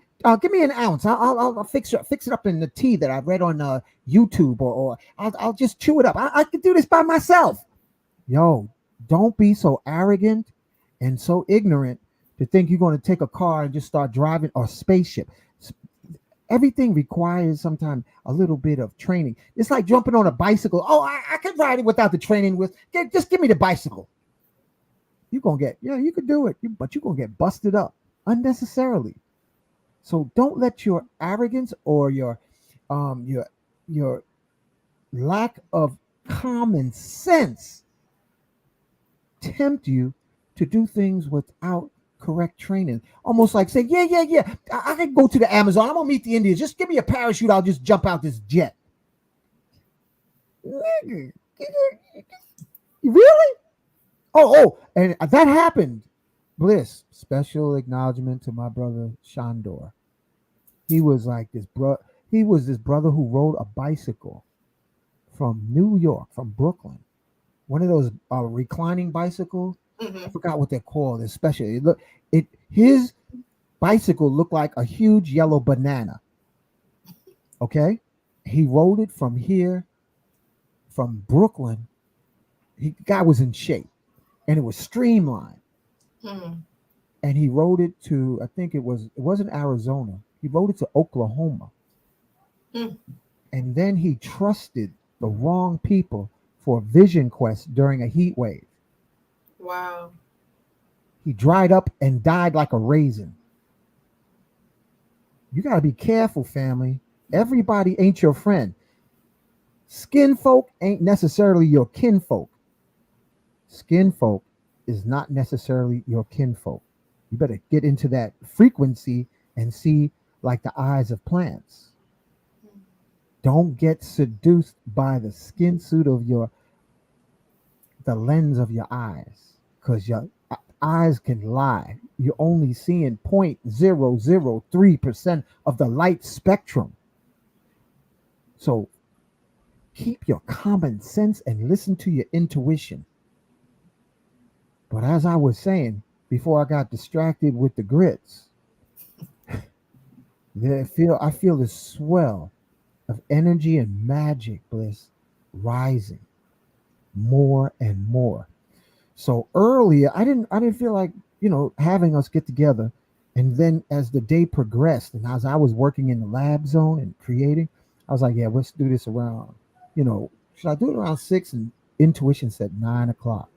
an ounce. I'll fix it up in the tea that I read on YouTube, or I'll just chew it up. I can do this by myself." Yo, don't be so arrogant and so ignorant to think you're going to take a car and just start driving, or spaceship. Everything requires sometimes a little bit of training. It's like jumping on a bicycle. Oh, I could ride it without the training. Just give me the bicycle. You're gonna get, you could do it, but you're gonna get busted up unnecessarily. So don't let your arrogance or your lack of common sense tempt you to do things without correct training. Almost like say, yeah. I can go to the Amazon. I'm gonna meet the Indians. Just give me a parachute. I'll just jump out this jet. Really? Oh, and that happened. Bliss, special acknowledgement to my brother Shandor. He was like this bro. He was this brother who rode a bicycle from New York, from Brooklyn. One of those reclining bicycles. I forgot what they're called. Especially, his bicycle looked like a huge yellow banana. Okay, he rode it from here, from Brooklyn. The guy was in shape. and it was streamlined. Hmm. And he wrote it to, I think it wasn't Arizona. He wrote it to Oklahoma. Hmm. And then he trusted the wrong people for a vision quest during a heat wave. Wow. He dried up and died like a raisin. You got to be careful, family. Everybody ain't your friend. Skin folk ain't necessarily your kinfolk. Skin folk is not necessarily your kinfolk. You better get into that frequency and see like the eyes of plants. Don't get seduced by the skin suit of the lens of your eyes, because your eyes can lie. You're only seeing 0.003% of the light spectrum. So keep your common sense and listen to your intuition. But as I was saying before I got distracted with the grits, I feel this swell of energy and magic, Bliss, rising more and more. So earlier, I didn't feel like having us get together. And then as the day progressed, and as I was working in the lab zone and creating, I was like, yeah, let's do this around. Should I do it around 6? And intuition said 9 o'clock.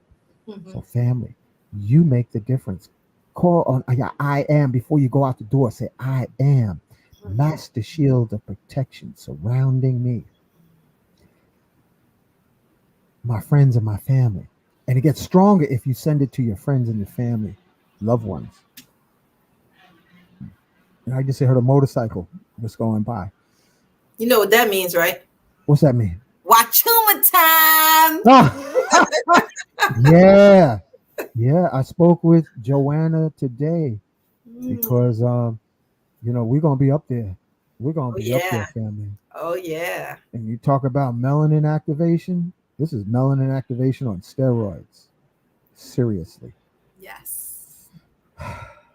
Hmm. So family, you make the difference. Call on your I am before you go out the door. Say I am. Master shield of protection surrounding me, my friends and my family. And it gets stronger if you send it to your friends and your family, loved ones. And I just heard a motorcycle just going by. You know what that means, right? What's that mean? Wachuma time. Oh, yeah. Yeah, I spoke with Joanna today because we're gonna be up there. We're gonna Oh be up there, yeah. family. Oh yeah. And you talk about melanin activation. This is melanin activation on steroids. Seriously. Yes.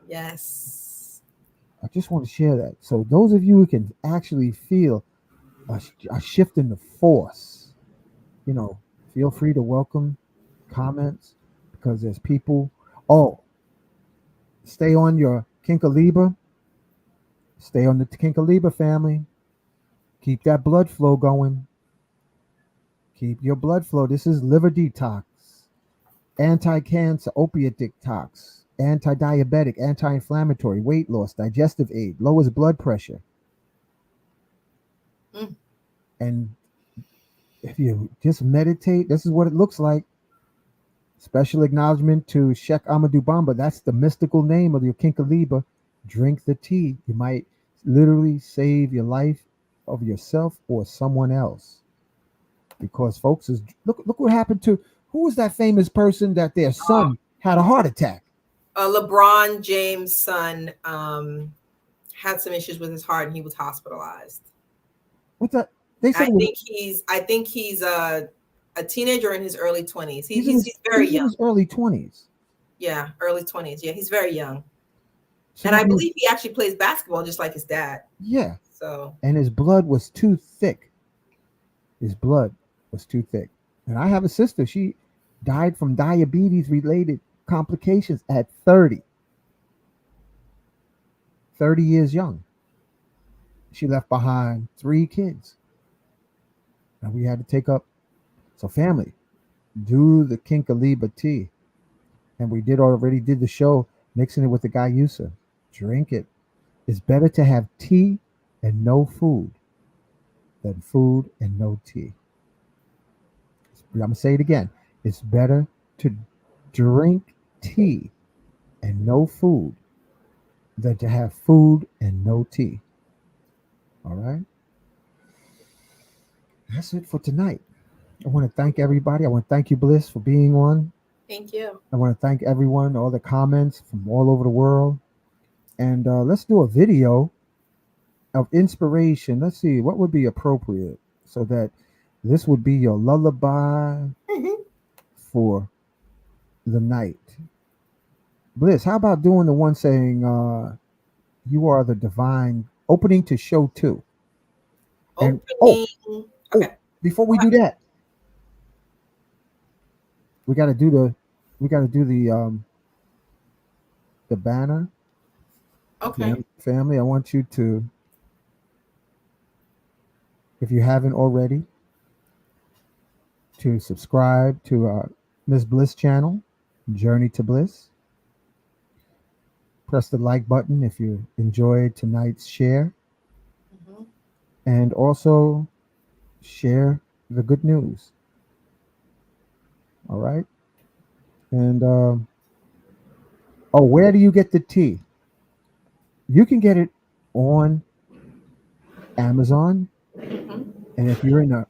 Yes. I just want to share that. So those of you who can actually feel a shift in the force, feel free to welcome comments because there's people. Oh, stay on your Kinkaliba. Stay on the Kinkaliba family. Keep that blood flow going. Keep your blood flow. This is liver detox, anti-cancer, opiate detox, anti-diabetic, anti-inflammatory, weight loss, digestive aid, lowers blood pressure. Mm. And if you just meditate, this is what it looks like. Special acknowledgement to Sheikh Amadou Bamba. That's the mystical name of your Kinkaliba. Drink the tea. You might literally save your life of yourself or someone else. Because folks, look what happened to, who was that famous person that their son had a heart attack? LeBron James' son had some issues with his heart and he was hospitalized. What that? They said I think he's a teenager in his early 20s. He's very young. In his early 20s. Yeah, early 20s. Yeah, he's very young. So and I believe he actually plays basketball just like his dad. Yeah. So. And his blood was too thick. His blood was too thick. And I have a sister. She died from diabetes related complications at 30. 30 years young. She left behind 3 kids. And we had to take up. So family, do the Kinkaliba tea. And we already did the show mixing it with the Guyusa. Drink it. It's better to have tea and no food than food and no tea. I'm going to say it again. It's better to drink tea and no food than to have food and no tea. All right? That's it for tonight. I want to thank everybody. I want to thank you, Bliss, for being on. Thank you. I want to thank everyone, all the comments from all over the world. And let's do a video of inspiration. Let's see what would be appropriate so that this would be your lullaby for the night. Bliss, how about doing the one saying you are the divine, opening to show 2? And okay. Before we do that, we got to do we got to do the banner. Okay. Family, I want you to, if you haven't already, to subscribe to Miss Bliss channel, Journey to Bliss. Press the like button if you enjoyed tonight's share, and also share the good news. All right. And oh, where do you get the tea? You can get it on Amazon. And if you're in a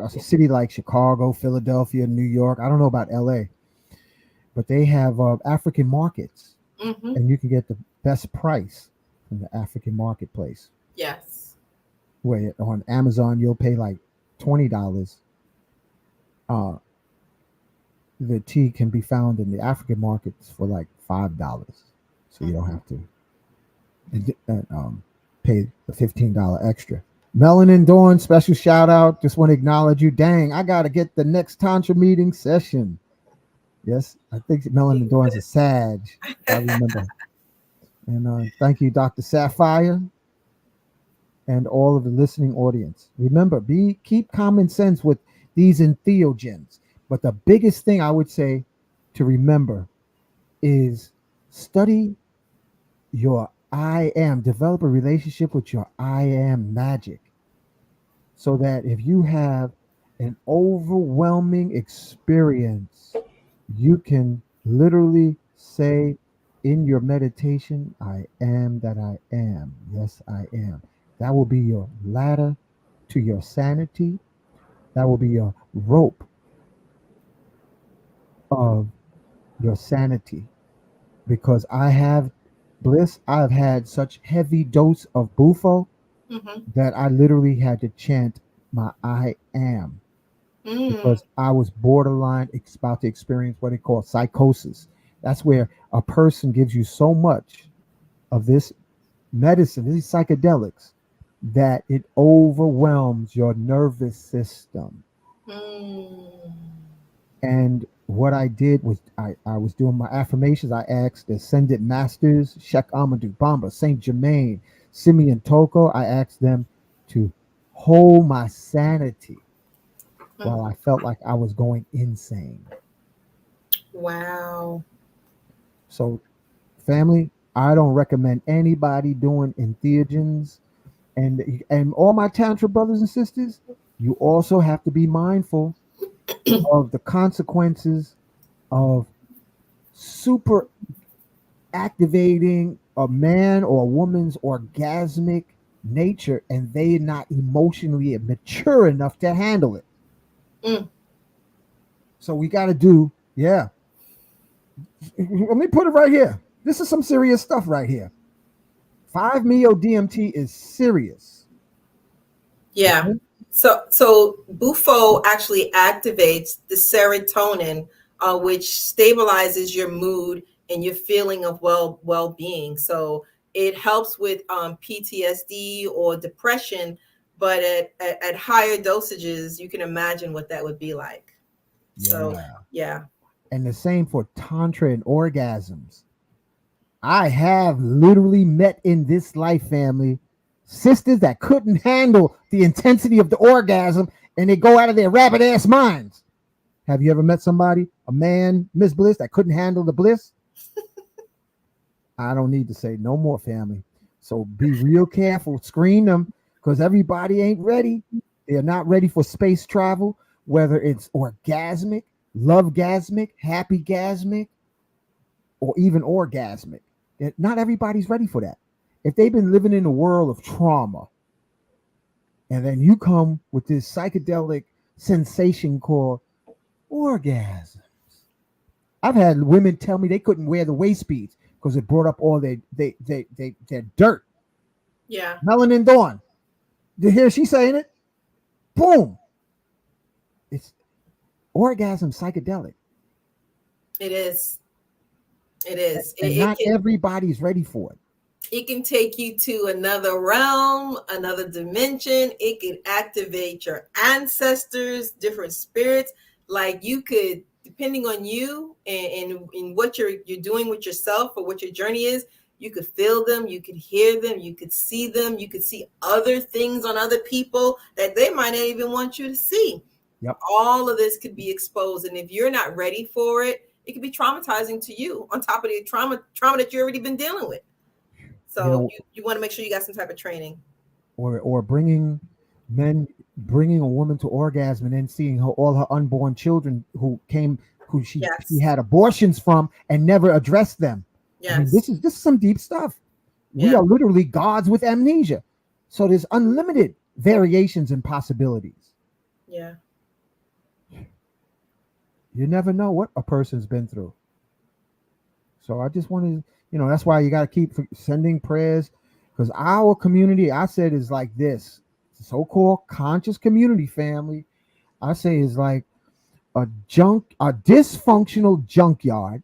city like Chicago, Philadelphia, New York, I don't know about LA, but they have African markets, and you can get the best price from the African marketplace. Yes. Where on Amazon you'll pay like $20. The tea can be found in the African markets for like $5, so you don't have to pay the $15 extra. Melanin Dawn, special shout out. Just want to acknowledge you. Dang, I got to get the next Tantra meeting session. Yes, I think Melanin Dawn's a Sag, if I remember. And thank you, Dr. Sapphire, and all of the listening audience. Remember, keep common sense with these entheogens. But the biggest thing I would say to remember is study your I am. Develop a relationship with your I am magic, so that if you have an overwhelming experience, you can literally say in your meditation, I am that I am. Yes, I am. That will be your ladder to your sanity. That will be your rope of your sanity. Because I have bliss, I've had such heavy dose of bufo that I literally had to chant my I am, because I was borderline about to experience what they call psychosis. That's where a person gives you so much of this medicine, these psychedelics, that it overwhelms your nervous system. And what I did was I was doing my affirmations. I asked the Ascended Masters, Sheikh Amadou Bamba, Saint Germain, Simeon Toko, I asked them to hold my sanity while I felt like I was going insane. Wow. So, family, I don't recommend anybody doing entheogens. And all my Tantra brothers and sisters, you also have to be mindful of the consequences of super activating a man or a woman's orgasmic nature, and they not emotionally mature enough to handle it. So we got to do, yeah. Let me put it right here. This is some serious stuff right here. 5-MeO DMT is serious. Yeah. Okay? So Bufo actually activates the serotonin, which stabilizes your mood and your feeling of well-being. So it helps with PTSD or depression, but at higher dosages, you can imagine what that would be like. Yeah. So yeah. And the same for Tantra and orgasms. I have literally met in this life, family, sisters that couldn't handle the intensity of the orgasm, and they go out of their rabbit ass minds. Have you ever met somebody, a man, Miss Bliss, that couldn't handle the bliss? I don't need to say no more, family. So be real careful, screen them, because everybody ain't ready. They're not ready for space travel, whether it's orgasmic, love-gasmic, happy-gasmic, or even orgasmic. Not everybody's ready for that. If they've been living in a world of trauma, and then you come with this psychedelic sensation called orgasms. I've had women tell me they couldn't wear the waist beads because it brought up all their dirt. Yeah. Melanin Dawn. You hear she saying it? Boom. It's orgasm psychedelic. It is. It is. And not everybody's ready for it. It can take you to another realm, another dimension. It can activate your ancestors, different spirits. Like you could depending on you and what you're doing with yourself or what your journey is, you could feel them, you could hear them, you could see them, you could see other things on other people that they might not even want you to see. Yep. All of this could be exposed, and if you're not ready for it, it could be traumatizing to you on top of the trauma that you've already been dealing with. So you want to make sure you got some type of training. Or bringing a woman to orgasm and then seeing all her unborn children who she had abortions from and never addressed them. Yes. I mean, this is some deep stuff. Yeah. We are literally gods with amnesia. So there's unlimited variations and possibilities. Yeah. You never know what a person's been through. So I just want to, that's why you got to keep sending prayers, because our community, I said, is like this so-called conscious community family. I say is like a dysfunctional junkyard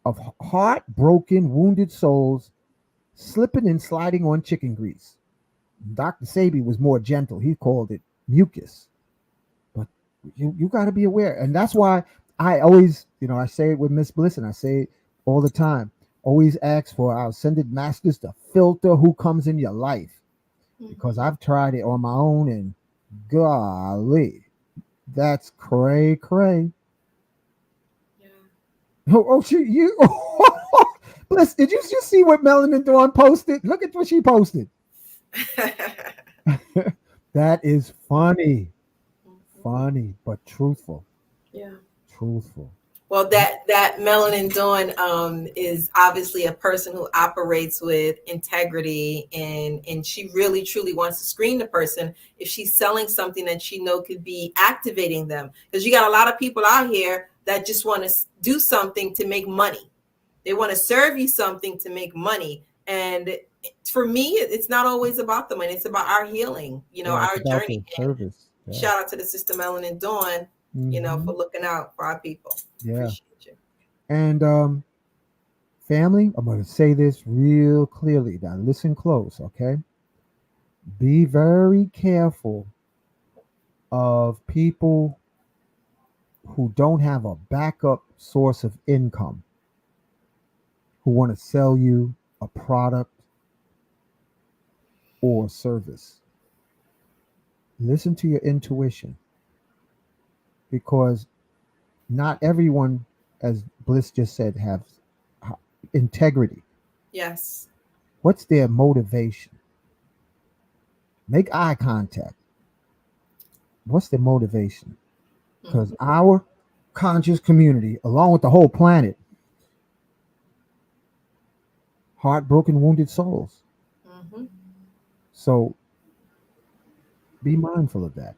of heartbroken, wounded souls slipping and sliding on chicken grease. Dr. Sabi was more gentle. He called it mucus. But you got to be aware. And that's why I always, I say it with Miss Bliss, and I say it all the time. Always ask for our ascended masters to filter who comes in your life. Because I've tried it on my own, and golly, that's cray. Yeah. Bliss, did you just see what Melanin Dawn posted? Look at what she posted. That is funny. Funny, but truthful. Yeah. Truthful. Well, that Melanin Dawn is obviously a person who operates with integrity, and she really truly wants to screen the person if she's selling something that she know could be activating them. Because you got a lot of people out here that just want to do something to make money. They want to serve you something to make money. And for me, it's not always about the money. It's about our healing, our journey. Service. Yeah. Shout out to the Sister Melanin Dawn, for looking out for our people. Yeah. Appreciate you. And family, I'm going to say this real clearly. Now listen close, okay? Be very careful of people who don't have a backup source of income, who want to sell you a product or service. Listen to your intuition, because not everyone, as Bliss just said, have integrity. Yes. What's their motivation? Make eye contact. What's their motivation? Because our conscious community, along with the whole planet, heartbroken, wounded souls. So be mindful of that.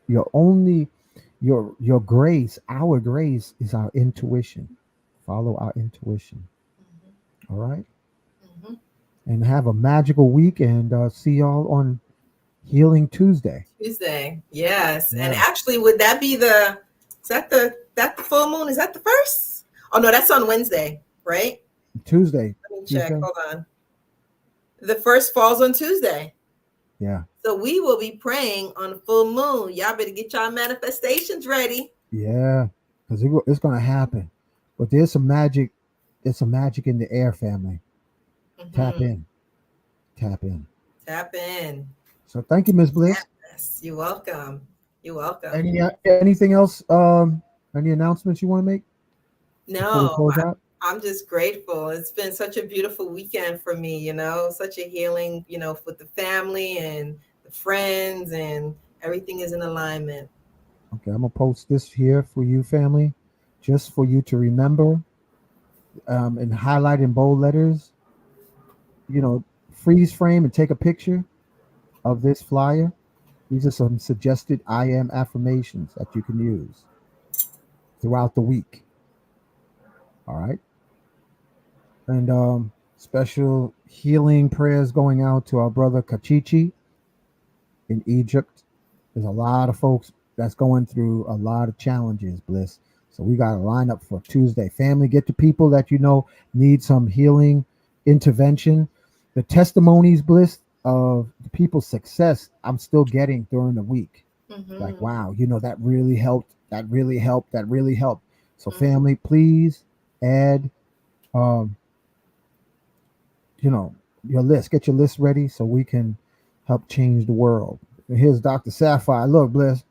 Your grace, our grace is our intuition. Follow our intuition. All right? And have a magical week, and see y'all on Healing Tuesday. Yes. Yeah. And actually, would that be that the full moon? Is that the first? Oh no, that's on Wednesday, right? Tuesday. Let me check. Hold on. The first falls on Tuesday. Yeah. So we will be praying on full moon. Y'all better get y'all manifestations ready. Yeah, because it's going to happen. But there's some magic. There's some magic in the air, family. Tap in. So thank you, Ms. Bliss. Yes, you're welcome. Anything else? Any announcements you want to make? No, I'm just grateful. It's been such a beautiful weekend for me, such a healing, with the family and the friends, and everything is in alignment. Okay, I'm going to post this here for you, family, just for you to remember, and highlight in bold letters, freeze frame and take a picture of this flyer. These are some suggested I am affirmations that you can use throughout the week. All right. And special healing prayers going out to our brother Kachichi in Egypt. There's a lot of folks that's going through a lot of challenges, Bliss. So we got to line up for Tuesday. Family, get to people that need some healing intervention. The testimonies, Bliss, of the people's success I'm still getting during the week. Like, wow, that really helped. That really helped. So family, please add, your list. Get your list ready so we can help change the world. And here's Dr. Sapphire. Look, Bliss.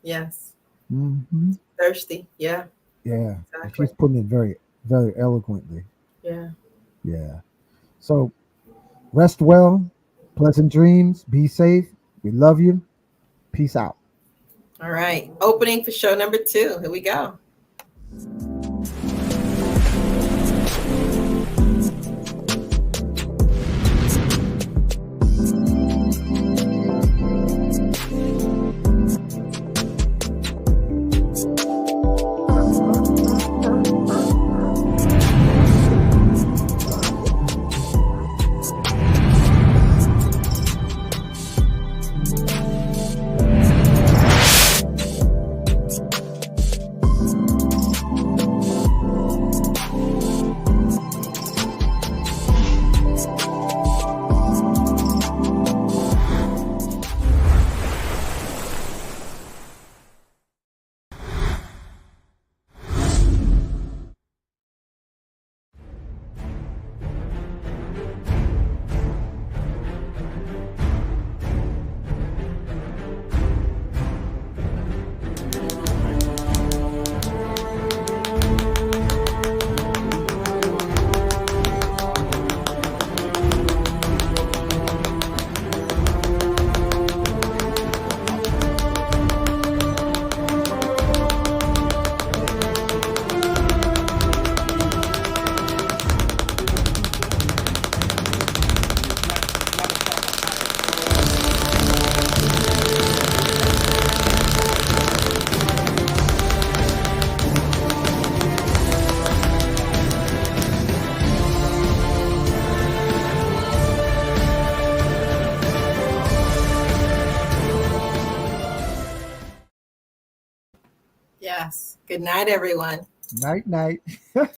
Yes. Mm-hmm. Thirsty. Yeah. Yeah. Exactly. And she's putting it very, very eloquently. Yeah. Yeah. So rest well, pleasant dreams, be safe. We love you. Peace out. All right. Opening for show number 2. Here we go. Yes. Good night, everyone. Night, night.